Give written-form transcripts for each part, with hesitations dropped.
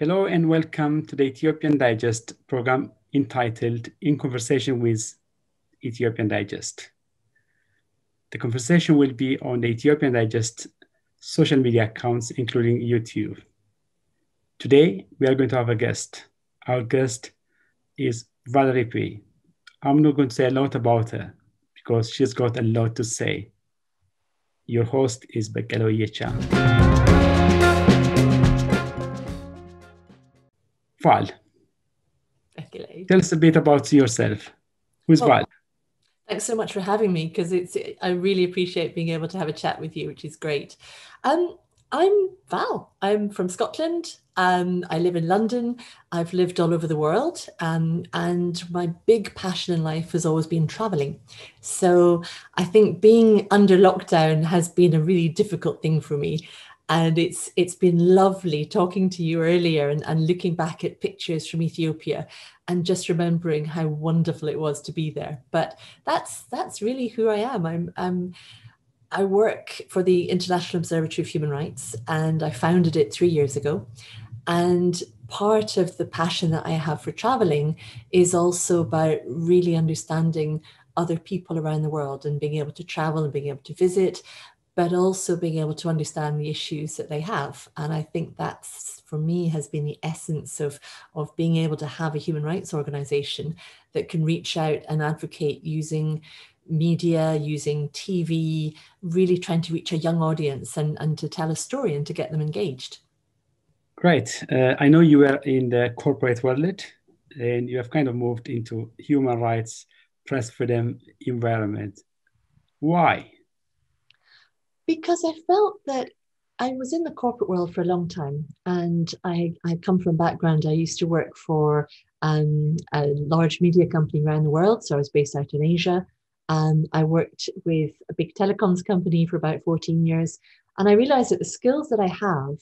Hello and welcome to the Ethiopian Digest program entitled In Conversation with Ethiopian Digest. The conversation will be on the Ethiopian Digest social media accounts, including YouTube. Today, we are going to have a guest. Our guest is Valerie Peay. I'm not going to say a lot about her because she's got a lot to say. Your host is Bekelo Yecha. Val, tell us a bit about yourself. Who's Val? Thanks so much for having me, because I really appreciate being able to have a chat with you, which is great. I'm Val. I'm from Scotland. I live in London. I've lived all over the world. And my big passion in life has always been traveling. So I think being under lockdown has been a really difficult thing for me. And it's been lovely talking to you earlier and looking back at pictures from Ethiopia and just remembering how wonderful it was to be there. But that's really who I am. I work for the International Observatory of Human Rights, and I founded it 3 years ago. And part of the passion that I have for traveling is also about really understanding other people around the world and being able to travel and being able to visit, but also being able to understand the issues that they have. And I think that's, for me, has been the essence of being able to have a human rights organization that can reach out and advocate using media, using TV, really trying to reach a young audience and to tell a story and to get them engaged. Great. I know you were in the corporate world and you have kind of moved into human rights, press freedom environment. Why? Because I felt that I was in the corporate world for a long time, and I come from a background. I used to work for a large media company around the world, so I was based out in Asia. I worked with a big telecoms company for about 14 years, and I realized that the skills that I have,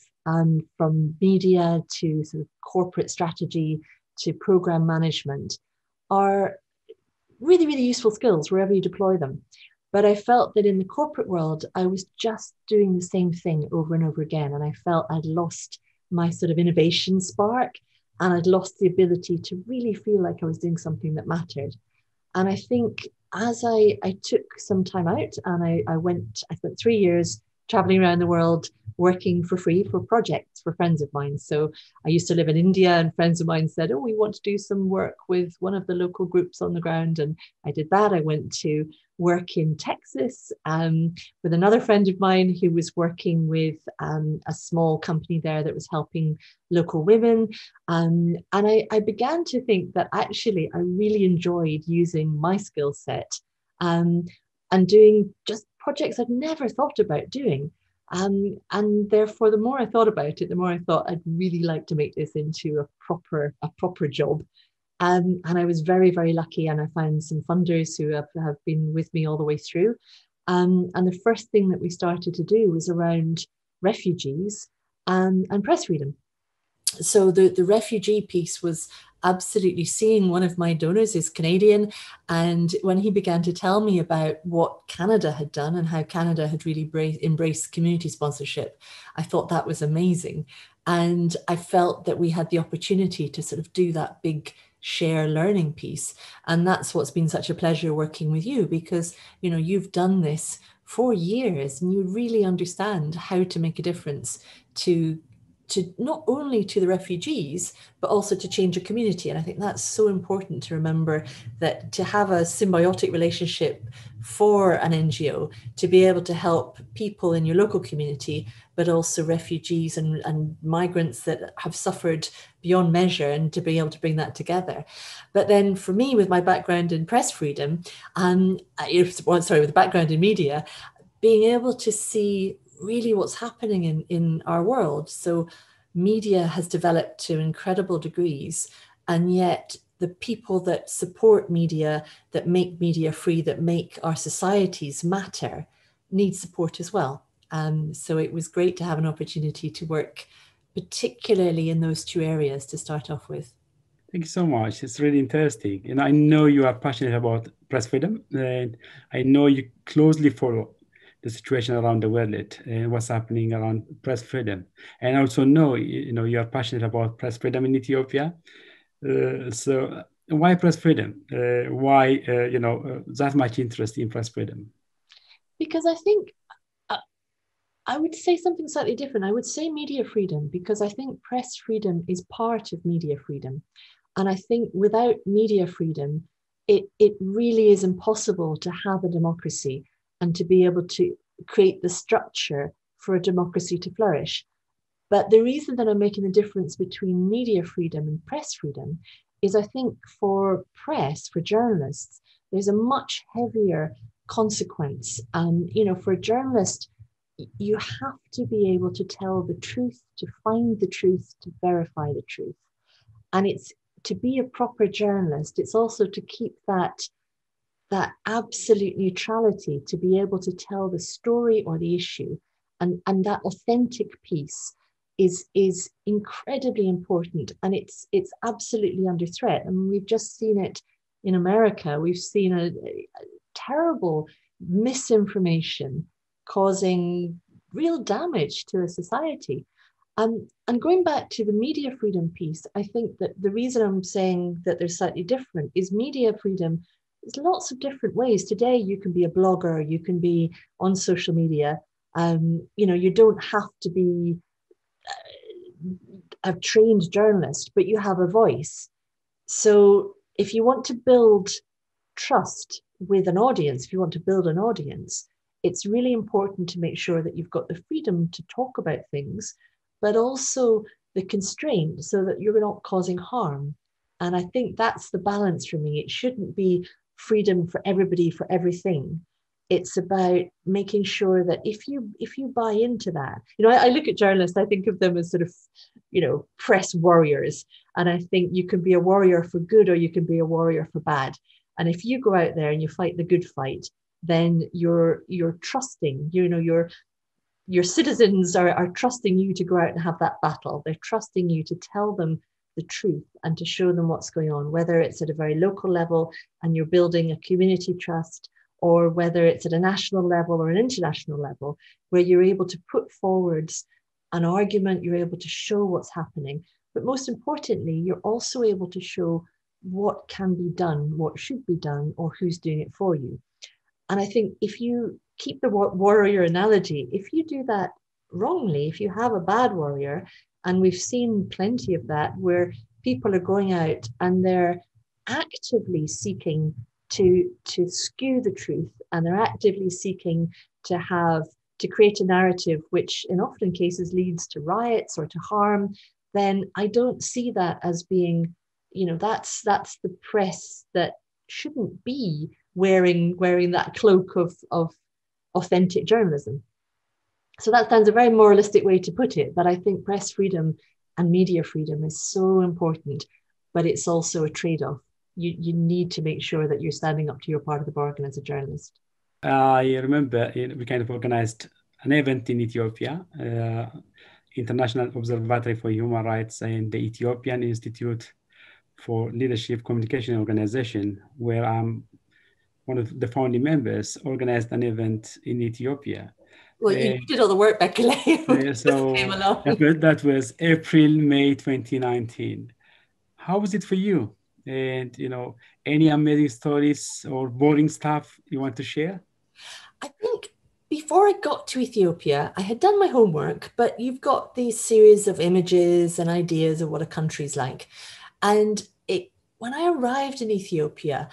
from media to sort of corporate strategy to program management, are really, really useful skills wherever you deploy them. But I felt that in the corporate world, I was just doing the same thing over and over again. And I felt I'd lost my sort of innovation spark, and I'd lost the ability to really feel like I was doing something that mattered. And I think as I took some time out and I spent 3 years traveling around the world, working for free for projects for friends of mine. So I used to live in India, and friends of mine said, oh, we want to do some work with one of the local groups on the ground. And I did that. I went to work in Texas with another friend of mine who was working with a small company there that was helping local women. And I began to think that actually I really enjoyed using my skill set and doing just projects I'd never thought about doing. And therefore, the more I thought about it, the more I thought I'd really like to make this into a proper job. And I was very, very lucky, and I found some funders who have been with me all the way through. And the first thing that we started to do was around refugees and press freedom. So the refugee piece was absolutely seeing one of my donors is Canadian. And when he began to tell me about what Canada had done and how Canada had really embraced community sponsorship, I thought that was amazing. And I felt that we had the opportunity to sort of do that big share learning piece. And that's what's been such a pleasure working with you, because, you know, you've done this for years and you really understand how to make a difference to not only to the refugees, but also to change a community. And I think that's so important to remember, that to have a symbiotic relationship for an NGO, to be able to help people in your local community, but also refugees and migrants that have suffered beyond measure, and to be able to bring that together. But then for me, with my background in press freedom, with the background in media, being able to see really what's happening in our world. So media has developed to incredible degrees, and yet the people that support media, that make media free, that make our societies matter, need support as well. So it was great to have an opportunity to work particularly in those two areas to start off with. Thank you so much. It's really interesting. And I know you are passionate about press freedom, and I know you closely follow the situation around the world, what's happening around press freedom. And I also know, you're passionate about press freedom in Ethiopia. So why press freedom? Why, that much interest in press freedom? Because I think I would say something slightly different. I would say media freedom, because I think press freedom is part of media freedom. And I think without media freedom, it really is impossible to have a democracy and to be able to create the structure for a democracy to flourish. But the reason that I'm making the difference between media freedom and press freedom is I think for press, for journalists, there's a much heavier consequence. For a journalist, you have to be able to tell the truth, to find the truth, to verify the truth. And it's to be a proper journalist, it's also to keep that absolute neutrality, to be able to tell the story or the issue. And that authentic piece is incredibly important. And it's absolutely under threat. I mean, we've just seen it in America. We've seen a terrible misinformation causing real damage to a society. And going back to the media freedom piece, I think that the reason I'm saying that they're slightly different is media freedom. There's lots of different ways. Today, you can be a blogger, you can be on social media. You don't have to be a trained journalist, but you have a voice. So if you want to build trust with an audience, if you want to build an audience, it's really important to make sure that you've got the freedom to talk about things, but also the constraint so that you're not causing harm. And I think that's the balance for me. It shouldn't be freedom for everybody, for everything. It's about making sure that if you buy into that, I look at journalists, I think of them as sort of, press warriors. And I think you can be a warrior for good or you can be a warrior for bad. And if you go out there and you fight the good fight, then you're trusting, your citizens are trusting you to go out and have that battle. They're trusting you to tell them the truth and to show them what's going on, whether it's at a very local level and you're building a community trust, or whether it's at a national level or an international level, where you're able to put forward an argument, you're able to show what's happening. But most importantly, you're also able to show what can be done, what should be done, or who's doing it for you. And I think if you keep the warrior analogy, if you do that wrongly, if you have a bad warrior, and we've seen plenty of that, where people are going out and they're actively seeking to skew the truth, and they're actively seeking to create a narrative which in often cases leads to riots or to harm, then I don't see that as being, that's the press that shouldn't be wearing that cloak of authentic journalism. So that sounds a very moralistic way to put it, but I think press freedom and media freedom is so important, but it's also a trade-off. You need to make sure that you're standing up to your part of the bargain as a journalist. I remember we kind of organized an event in Ethiopia, International Observatory for Human Rights and the Ethiopian Institute for Leadership Communication Organization, where I'm one of the founding members, organized an event in Ethiopia. Well, you did all the work, Becky. So that was April, May 2019. How was it for you? And, any amazing stories or boring stuff you want to share? I think before I got to Ethiopia, I had done my homework, but you've got these series of images and ideas of what a country's like. And when I arrived in Ethiopia,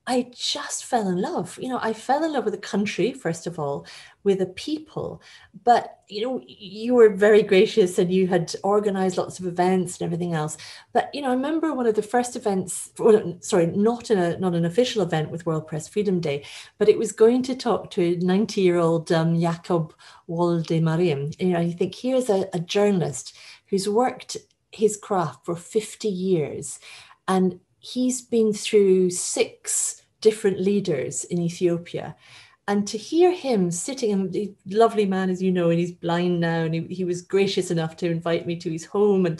I just fell in love. I fell in love with the country, first of all, with the people. But, you were very gracious and you had organized lots of events and everything else. But, I remember one of the first events, not an official event with World Press Freedom Day, but it was going to talk to a 90-year-old Jakob Waldemarim. You think, here's a journalist who's worked his craft for 50 years. And he's been through 6 different leaders in Ethiopia. And to hear him sitting, and a lovely man, as you know, and he's blind now, and he was gracious enough to invite me to his home and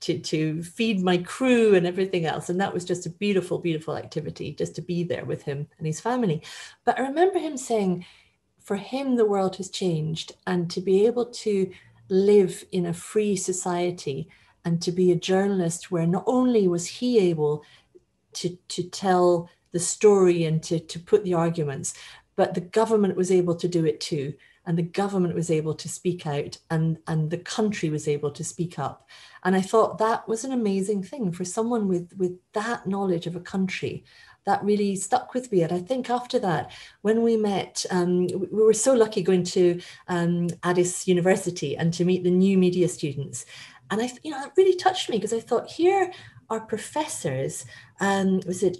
to feed my crew and everything else. And that was just a beautiful, beautiful activity, just to be there with him and his family. But I remember him saying, for him, the world has changed, and to be able to live in a free society and to be a journalist where not only was he able to tell the story and to put the arguments, but the government was able to do it too. And the government was able to speak out, and the country was able to speak up. And I thought that was an amazing thing for someone with that knowledge of a country. That really stuck with me. And I think after that, when we met, we were so lucky going to Addis University and to meet the new media students. And it really touched me, because I thought, here are professors, was it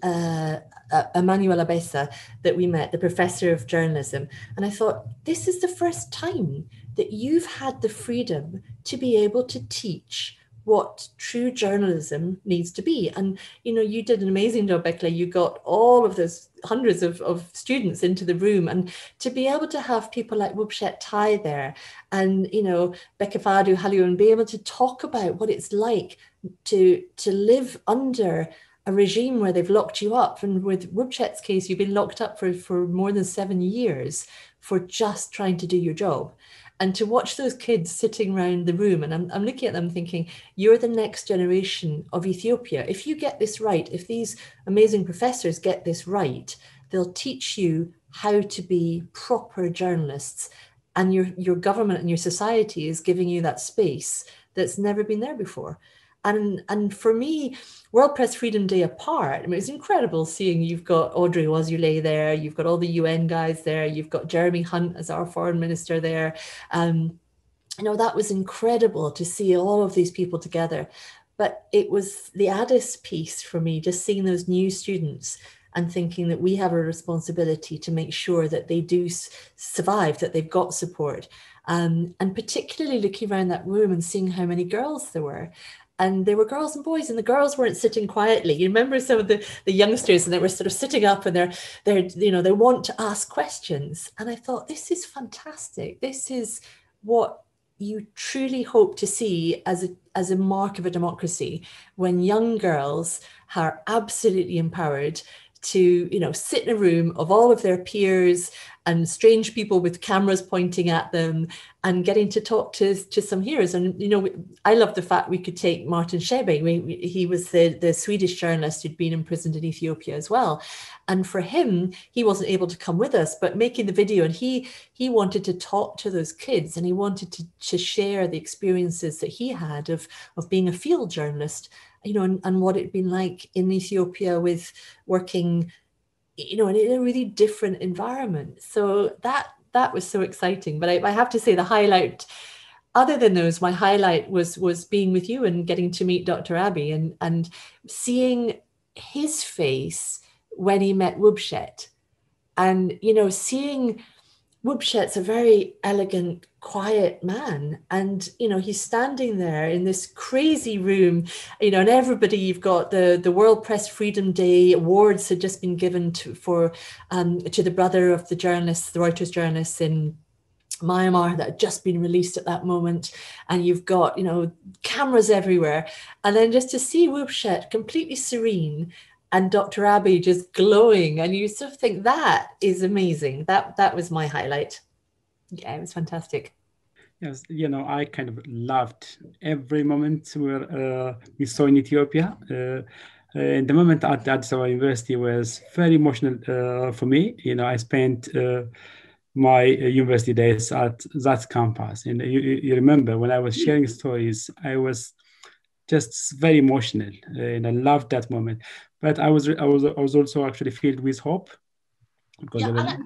Emmanuel Abessa that we met, the professor of journalism. And I thought, this is the first time that you've had the freedom to be able to teach what true journalism needs to be. And, you did an amazing job, Bekla. You got all of those hundreds of students into the room, and to be able to have people like Wubshet Tai there, and, Bekefadu Halio, and be able to talk about what it's like to live under a regime where they've locked you up. And with Wubshet's case, you've been locked up for more than 7 years for just trying to do your job. And to watch those kids sitting around the room, and I'm looking at them thinking, you're the next generation of Ethiopia. If you get this right, if these amazing professors get this right, they'll teach you how to be proper journalists. And your government and your society is giving you that space that's never been there before. And for me, World Press Freedom Day apart, it was incredible seeing you've got Audrey Wazulay there, you've got all the UN guys there, you've got Jeremy Hunt as our foreign minister there. That was incredible to see all of these people together. But it was the Addis piece for me, just seeing those new students and thinking that we have a responsibility to make sure that they do survive, that they've got support. And particularly looking around that room and seeing how many girls there were. And there were girls and boys, and the girls weren't sitting quietly. You remember some of the youngsters, and they were sort of sitting up, and they want to ask questions. And I thought, this is fantastic. This is what you truly hope to see as a mark of a democracy, when young girls are absolutely empowered to sit in a room of all of their peers and strange people with cameras pointing at them, and getting to talk to some heroes. And I love the fact we could take Martin Shebe. He was the Swedish journalist who'd been imprisoned in Ethiopia as well. And for him, he wasn't able to come with us, but making the video, and he wanted to talk to those kids, and he wanted to share the experiences that he had of being a field journalist, and what it'd been like in Ethiopia with working, in a really different environment. So that was so exciting. But I have to say, the highlight, other than those, my highlight was being with you and getting to meet Dr. Abiy and seeing his face when he met Wubshet. And, seeing Wubshet's a very elegant, quiet man. And, he's standing there in this crazy room, and everybody, you've got the World Press Freedom Day awards had just been given to the brother of the journalists, the Reuters journalists in Myanmar, that had just been released at that moment. And you've got, cameras everywhere. And then just to see Wubshet completely serene, and Dr. Abiy just glowing, and you sort of think, that is amazing. That was my highlight. Yeah, it was fantastic. Yes, I kind of loved every moment where we saw in Ethiopia. The moment at Addis Ababa University was very emotional for me. I spent my university days at that campus, and you remember when I was sharing stories, I was just very emotional, and I loved that moment. But I was also actually filled with hope, because there were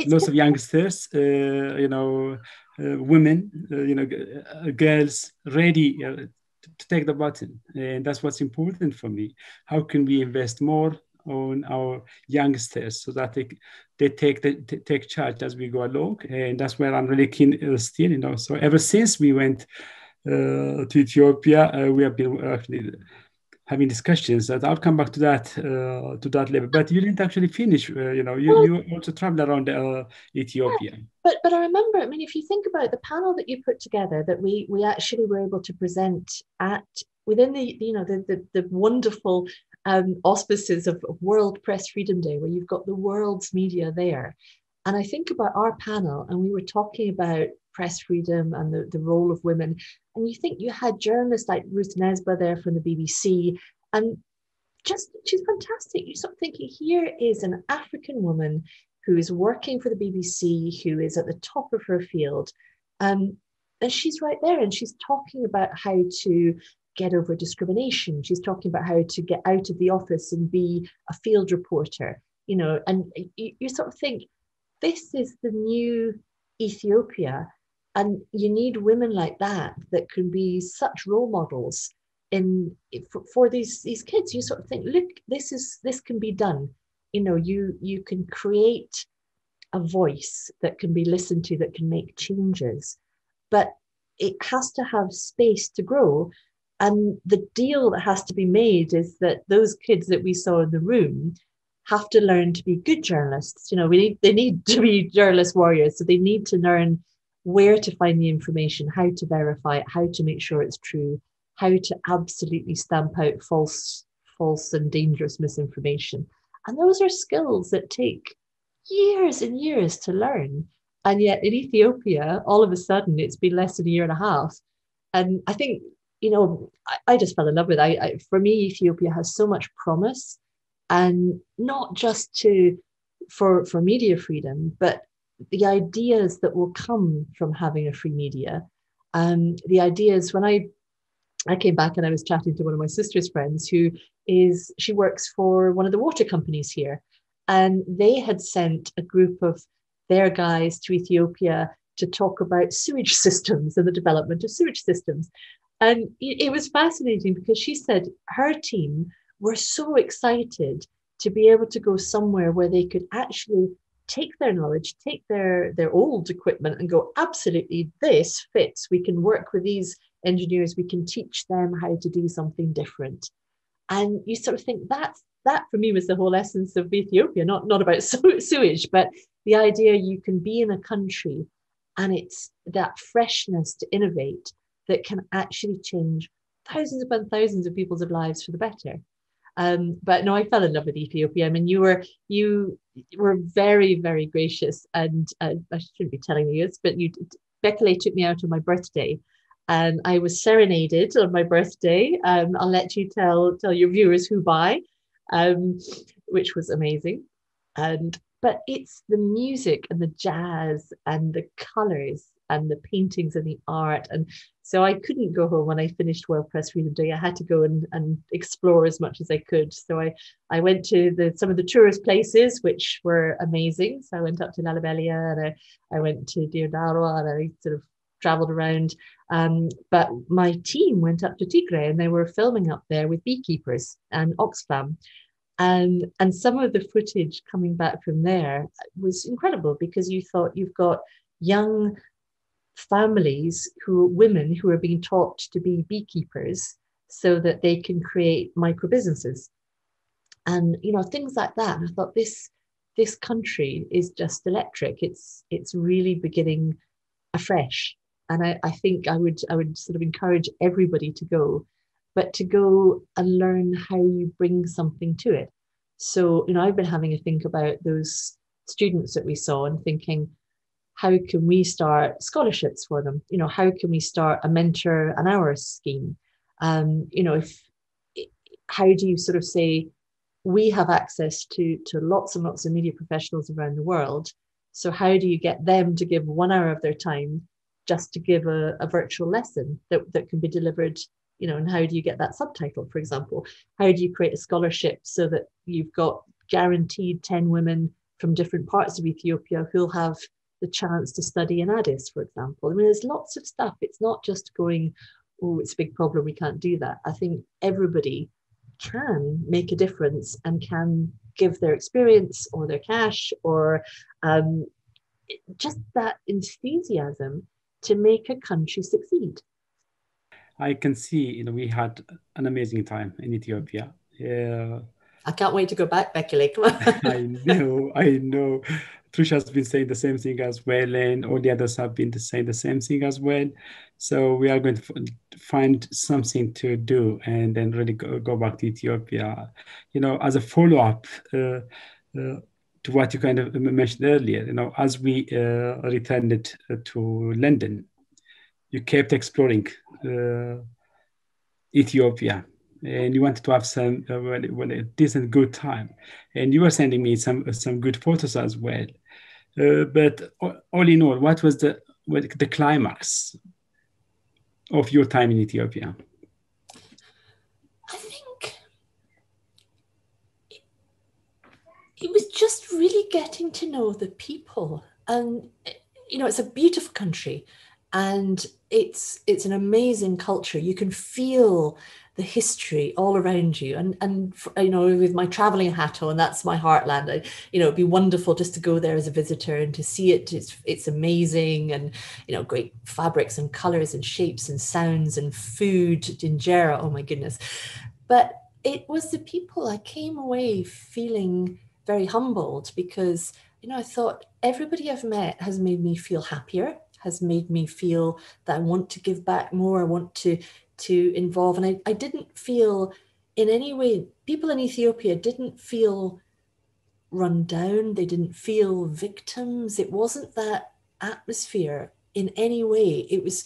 lots of youngsters, women, girls ready to take the button, and that's what's important for me. How can we invest more on our youngsters so that they take charge as we go along? And that's where I'm really keen still. So ever since we went to Ethiopia, we have been actually having discussions that I'll come back to that level. But you didn't actually finish. You also traveled around Ethiopia. But I remember. I mean, if you think about the panel that you put together, that we actually were able to present within the wonderful auspices of World Press Freedom Day, where you've got the world's media there. And I think about our panel, and we were talking about press freedom and the role of women. And you think you had journalists like Ruth Nesba there from the BBC, and just, she's fantastic. You're sort of thinking, here is an African woman who is working for the BBC, who is at the top of her field. And she's right there, and she's talking about how to get over discrimination. She's talking about how to get out of the office and be a field reporter, you know, and you sort of think, this is the new Ethiopia. And you need women like that can be such role models for these kids. You sort of think, look, this can be done. You know, you can create a voice that can be listened to, that can make changes, but it has to have space to grow. And the deal that has to be made is that those kids that we saw in the room have to learn to be good journalists. You know, they need to be journalist warriors. So they need to learn where to find the information, how to verify it, how to make sure it's true, how to absolutely stamp out false and dangerous misinformation. And those are skills that take years and years to learn. And yet in Ethiopia, all of a sudden, it's been less than a year and a half. And I think, you know, I just fell in love with it. For me, Ethiopia has so much promise, and not just for media freedom, but the ideas that will come from having a free media. The ideas, when I came back and I was chatting to one of my sister's friends she works for one of the water companies here. And they had sent a group of their guys to Ethiopia to talk about sewage systems and the development of sewage systems. And it was fascinating because she said her team were so excited to be able to go somewhere where they could actually take their knowledge, take their old equipment and go, absolutely, this fits. We can work with these engineers. We can teach them how to do something different. And you sort of think that for me was the whole essence of Ethiopia, not about sewage, but the idea you can be in a country and it's that freshness to innovate that can actually change thousands upon thousands of people's lives for the better. But no, I fell in love with Ethiopia. I mean, you were very, very gracious, and I shouldn't be telling you this, but Bekele took me out on my birthday, and I was serenaded on my birthday. I'll let you tell your viewers who by, which was amazing. But it's the music and the jazz and the colors and the paintings and the art. And so I couldn't go home when I finished World Press Freedom Day. I had to go and explore as much as I could. So I went to some of the tourist places, which were amazing. So I went up to Lalabelia, and I went to Diodaro, and I sort of traveled around. But my team went up to Tigray, and they were filming up there with beekeepers and Oxfam. And some of the footage coming back from there was incredible, because you thought you've got young families women who are being taught to be beekeepers so that they can create micro businesses and, you know, things like that. And I thought this country is just electric. It's really beginning afresh. And I think I would sort of encourage everybody to go, but to go and learn how you bring something to it. So, you know, I've been having a think about those students that we saw and thinking, how can we start scholarships for them? You know, how can we start a mentor an hour scheme? You know, how do you sort of say, we have access to lots and lots of media professionals around the world. So how do you get them to give 1 hour of their time just to give a virtual lesson that can be delivered, you know, and how do you get that subtitle, for example? How do you create a scholarship so that you've got guaranteed 10 women from different parts of Ethiopia who'll have the chance to study in Addis, for example? I mean, there's lots of stuff. It's not just going, oh, it's a big problem, we can't do that. I think everybody can make a difference and can give their experience or their cash or just that enthusiasm to make a country succeed. I can see, you know, we had an amazing time in Ethiopia. I can't wait to go back, Bekele. Come on. I know. Trusha has been saying the same thing as well, and all the others have been saying the same thing as well. So we are going to find something to do and then really go back to Ethiopia. You know, as a follow-up, to what you kind of mentioned earlier, as we returned to London, you kept exploring Ethiopia, and you wanted to have some a decent, good time. And you were sending me some good photos as well. But all in all, what was the climax of your time in Ethiopia? I think it was just really getting to know the people. And, it's a beautiful country. And it's an amazing culture. You can feel the history all around you. And with my traveling hat on, that's my heartland. It'd be wonderful just to go there as a visitor and to see it. It's amazing, and great fabrics and colors and shapes and sounds and food, injera. Oh my goodness! But it was the people. I came away feeling very humbled because I thought everybody I've met has made me feel happier, has made me feel that I want to give back more. I want to involve. And I didn't feel in any way, people in Ethiopia didn't feel run down. They didn't feel victims. It wasn't that atmosphere in any way. It was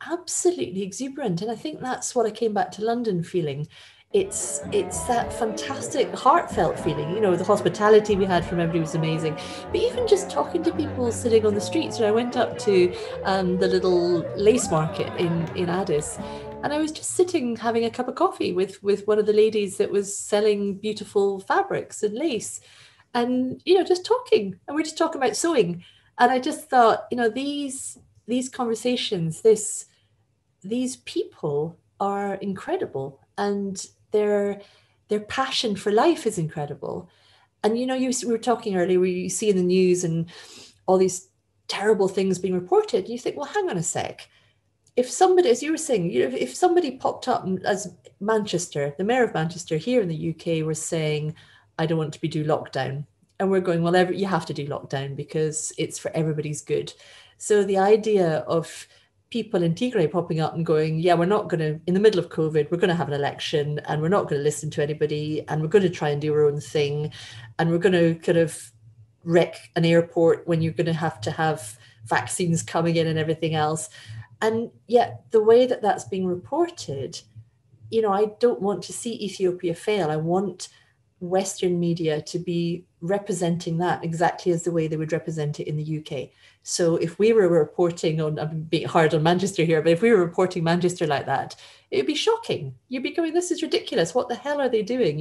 absolutely exuberant. And I think that's what I came back to London feeling. It's that fantastic, heartfelt feeling. The hospitality we had from everybody was amazing. But even just talking to people sitting on the streets. I went up to the little lace market in Addis, and I was just sitting having a cup of coffee with one of the ladies that was selling beautiful fabrics and lace, and just talking. And we're just talking about sewing. And I just thought, these conversations, these people are incredible, and their passion for life is incredible. And we were talking earlier where you see in the news and all these terrible things being reported, you think, well, hang on a sec. If somebody, as you were saying, if somebody popped up as Manchester, the mayor of Manchester here in the UK was saying, I don't want to do lockdown. And we're going, well, you have to do lockdown because it's for everybody's good. So the idea of people in Tigray popping up and going, yeah, we're not going to, in the middle of COVID, we're going to have an election, and we're not going to listen to anybody, and we're going to try and do our own thing, and we're going to kind of wreck an airport when you're going to have vaccines coming in and everything else. And yet the way that that's being reported, I don't want to see Ethiopia fail. I want Western media to be representing that exactly as the way they would represent it in the UK. So if we were reporting on, I'm being hard on Manchester here, but if we were reporting Manchester like that, it would be shocking. You'd be going, this is ridiculous. What the hell are they doing?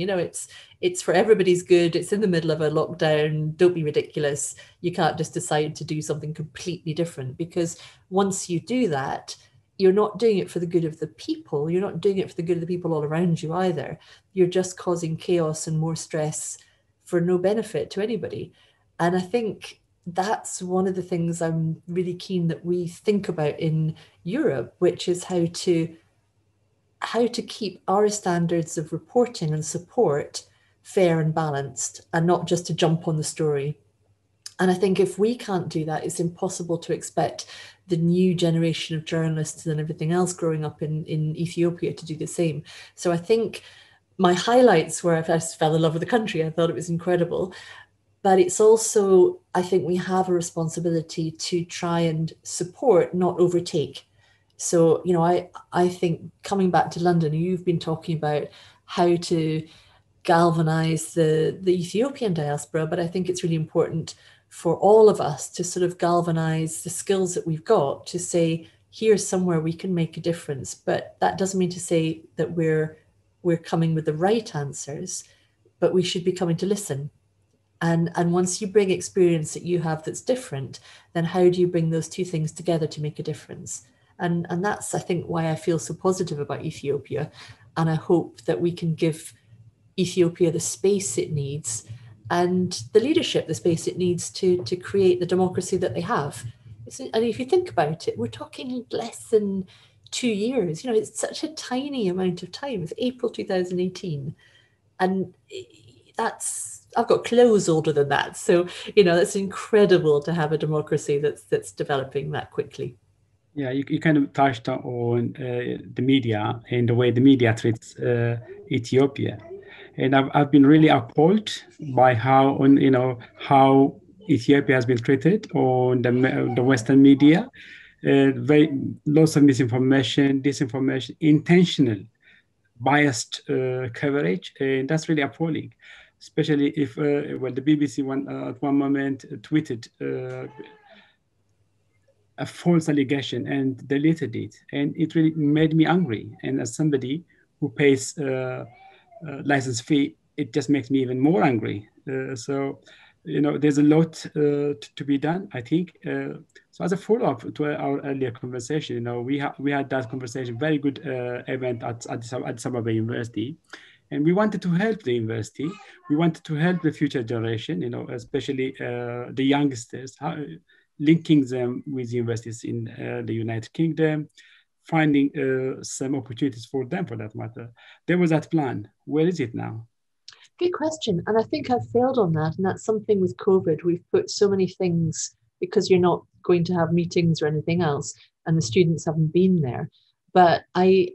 It's for everybody's good. It's in the middle of a lockdown. Don't be ridiculous. You can't just decide to do something completely different, because once you do that, you're not doing it for the good of the people. You're not doing it for the good of the people all around you either. You're just causing chaos and more stress for no benefit to anybody. And I think that's one of the things I'm really keen that we think about in Europe, which is how to keep our standards of reporting and support fair and balanced, and not just to jump on the story. And I think if we can't do that, it's impossible to expect the new generation of journalists and everything else growing up in Ethiopia to do the same. So I think my highlights were I just fell in love with the country. I thought it was incredible. But it's also, I think we have a responsibility to try and support, not overtake. So, I think coming back to London, you've been talking about how to galvanize the Ethiopian diaspora, but I think it's really important for all of us to sort of galvanize the skills that we've got to say, here's somewhere we can make a difference. But that doesn't mean to say that we're coming with the right answers, but we should be coming to listen. And once you bring experience that you have that's different, then how do you bring those two things together to make a difference? And that's, I think, why I feel so positive about Ethiopia. And I hope that we can give Ethiopia the space it needs and the leadership the space it needs to create the democracy that they have. And if you think about it, we're talking less than 2 years. It's such a tiny amount of time. It's April 2018. And I've got clothes older than that. So, that's incredible to have a democracy that's developing that quickly. Yeah, you kind of touched on the media and the way the media treats Ethiopia. And I've been really appalled by how Ethiopia has been treated on the Western media. Lots of misinformation, disinformation, intentional, biased coverage, and that's really appalling. Especially if, the BBC at one moment tweeted a false allegation and deleted it, and it really made me angry. And as somebody who pays license fee, it just makes me even more angry. So there's a lot to be done, I think. So as a follow-up to our earlier conversation, we had that conversation, very good event at Addis Ababa University, and we wanted to help the university. We wanted to help the future generation, especially the youngsters, linking them with universities in the United Kingdom, finding some opportunities for them, for that matter. There was that plan. Where is it now? Good question. And I think I've failed on that. And that's something with COVID. We've put so many things, because you're not going to have meetings or anything else, and the students haven't been there. But I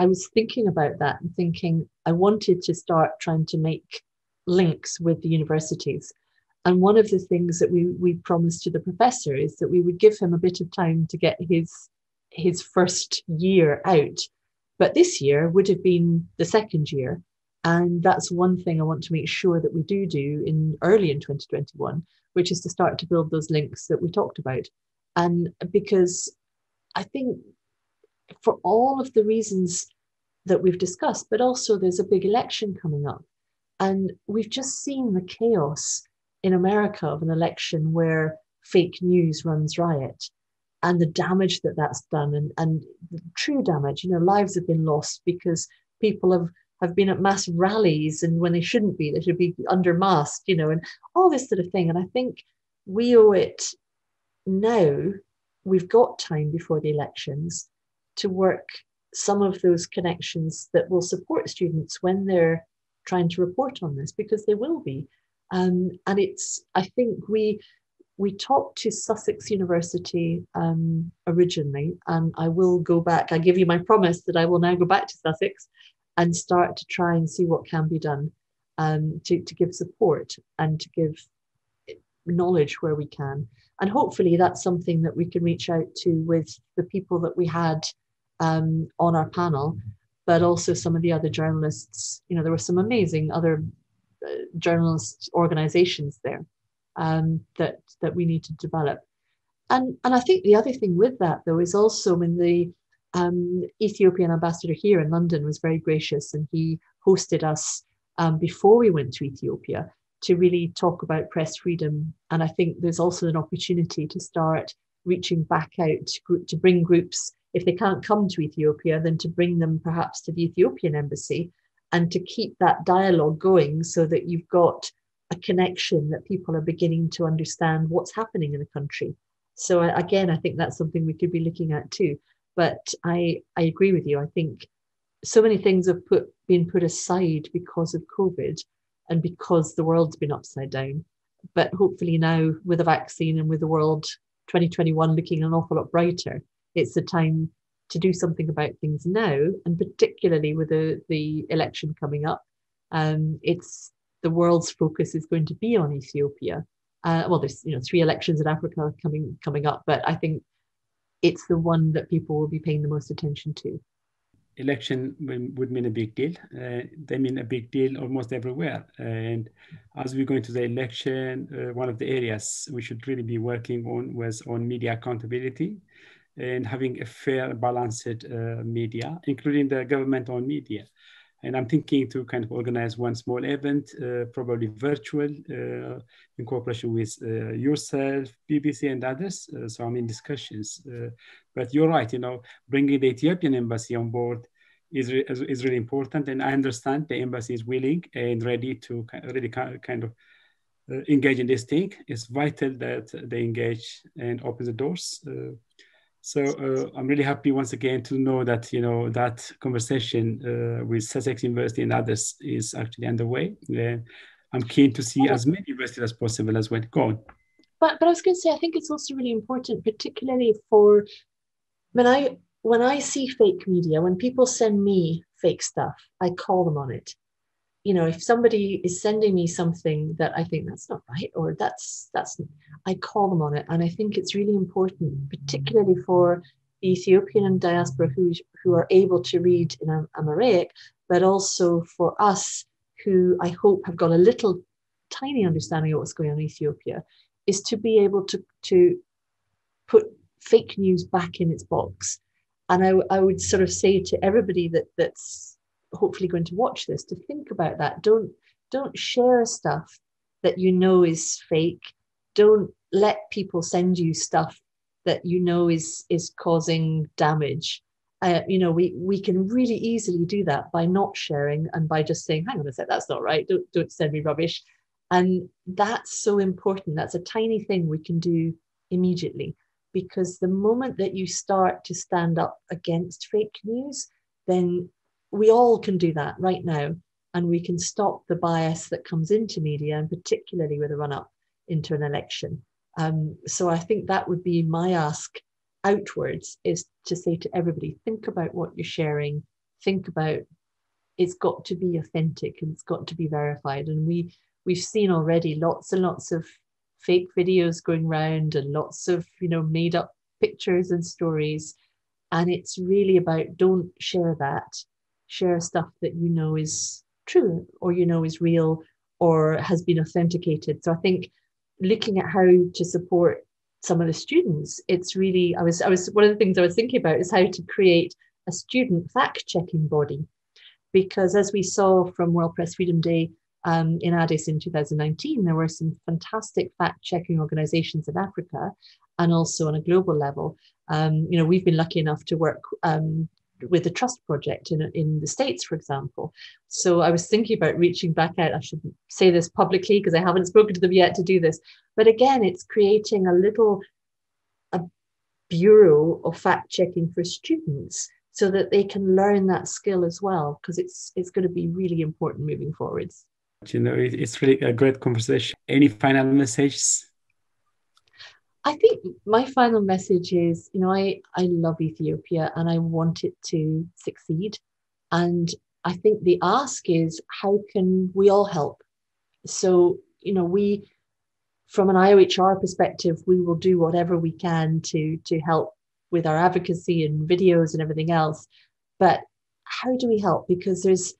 was thinking about that and thinking I wanted to start trying to make links with the universities. And one of the things that we promised to the professor is that we would give him a bit of time to get his first year out. But this year would have been the second year. And that's one thing I want to make sure that we do early in 2021, which is to start to build those links that we talked about. And because I think for all of the reasons that we've discussed, but also there's a big election coming up. And we've just seen the chaos in America of an election where fake news runs riot, and the damage that's done, and true damage. Lives have been lost because people have been at mass rallies, and when they should be under masked, and all this sort of thing. And I think we owe it now, we've got time before the elections, to work some of those connections that will support students when they're trying to report on this, because they will be. And I think we talked to Sussex University originally, and I will go back. I give you my promise that I will now go back to Sussex and start to try and see what can be done to give support and to give knowledge where we can. And hopefully that's something that we can reach out to with the people that we had on our panel, but also some of the other journalists. There were some amazing other journalist organizations there that we need to develop. And I think the other thing with that, though, is also when the Ethiopian ambassador here in London was very gracious, and he hosted us before we went to Ethiopia to really talk about press freedom. And I think there's also an opportunity to start reaching back out to bring groups, if they can't come to Ethiopia, then to bring them perhaps to the Ethiopian embassy, and to keep that dialogue going so that you've got a connection, that people are beginning to understand what's happening in the country. So again, I think that's something we could be looking at too. But I agree with you. I think so many things have been put aside because of COVID and because the world's been upside down. But hopefully now, with a vaccine and with the world 2021 looking an awful lot brighter, it's the time to do something about things now, and particularly with the election coming up. It's the world's focus is going to be on Ethiopia. There's 3 elections in Africa coming up, but I think it's the one that people will be paying the most attention to. Election would mean a big deal. They mean a big deal almost everywhere. And as we go into the election, one of the areas we should really be working on was on media accountability and having a fair, balanced media, including the government-owned media. And I'm thinking to kind of organize one small event, probably virtual, in cooperation with yourself, BBC, and others. So I'm in discussions. But you're right, bringing the Ethiopian embassy on board is really important. And I understand the embassy is willing and ready to really kind of engage in this thing. It's vital that they engage and open the doors. So I'm really happy once again to know that, that conversation with Sussex University and others is actually underway. I'm keen to see as many universities as possible as well. Go on. But I was going to say, I think it's also really important, particularly for when I see fake media, when people send me fake stuff, I call them on it. if somebody is sending me something that I think that's not right, or that's I call them on it. And I think it's really important, particularly for the Ethiopian diaspora who are able to read in Amharic, but also for us who I hope have got a little tiny understanding of what's going on in Ethiopia, is to be able to put fake news back in its box. And I would sort of say to everybody that's hopefully going to watch this, to think about that. Don't share stuff that you know is fake. Don't let people send you stuff that you know is causing damage. We can really easily do that by not sharing and by just saying, hang on a sec, that's not right. Don't send me rubbish. And that's so important. That's a tiny thing we can do immediately, because the moment that you start to stand up against fake news, then we all can do that right now. And we can stop the bias that comes into media, and particularly with a run-up into an election. So I think that would be my ask outwards, is to say to everybody, think about what you're sharing. Think about, it's got to be authentic and it's got to be verified. And we've seen already lots and lots of fake videos going around and lots of, made up pictures and stories. And it's really about, don't share that. Share stuff that you know is true, or is real, or has been authenticated. So I think looking at how to support some of the students, it's really, I was one of the things I was thinking about is how to create a student fact-checking body. Because as we saw from World Press Freedom Day in Addis in 2019, there were some fantastic fact-checking organizations in Africa and also on a global level. We've been lucky enough to work with the Trust Project in the States, for example. So I was thinking about reaching back out. I shouldn't say this publicly because I haven't spoken to them yet to do this. But again, it's creating a bureau of fact-checking for students so that they can learn that skill as well, because it's going to be really important moving forwards. It's really a great conversation. Any final messages? I think my final message is, I love Ethiopia and I want it to succeed. And I think the ask is, how can we all help? So, we, from an IOHR perspective, we will do whatever we can to help with our advocacy and videos and everything else. But how do we help? Because there's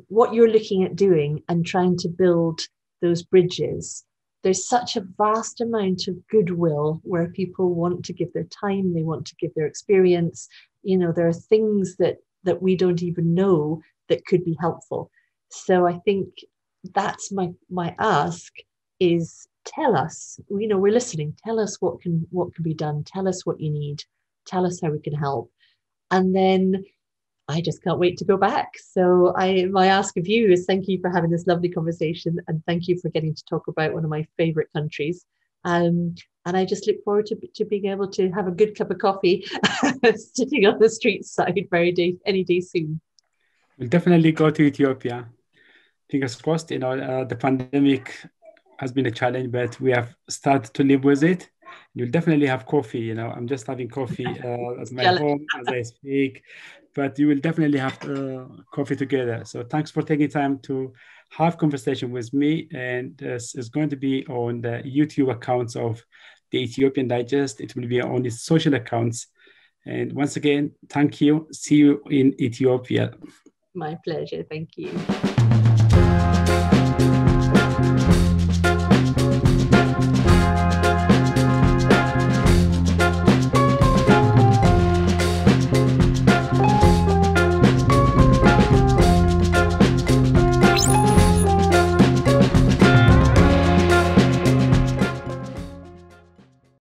what you're looking at doing and trying to build those bridges. There's such a vast amount of goodwill where people want to give their time, they want to give their experience. There are things that we don't even know that could be helpful. So I think that's my ask is, tell us, we're listening. Tell us what can be done. Tell us what you need. Tell us how we can help. And then I just can't wait to go back. So my ask of you is, thank you for having this lovely conversation, and thank you for getting to talk about one of my favorite countries. And I just look forward to being able to have a good cup of coffee sitting on the street side any day soon. We'll definitely go to Ethiopia. Fingers crossed. The pandemic has been a challenge, but we have started to live with it. You'll definitely have coffee. I'm just having coffee at my home as I speak, but you will definitely have coffee together. So thanks for taking time to have conversation with me. And this is going to be on the YouTube accounts of the Ethiopian Digest. It will be on its social accounts. And once again, thank you. See you in Ethiopia. My pleasure. Thank you.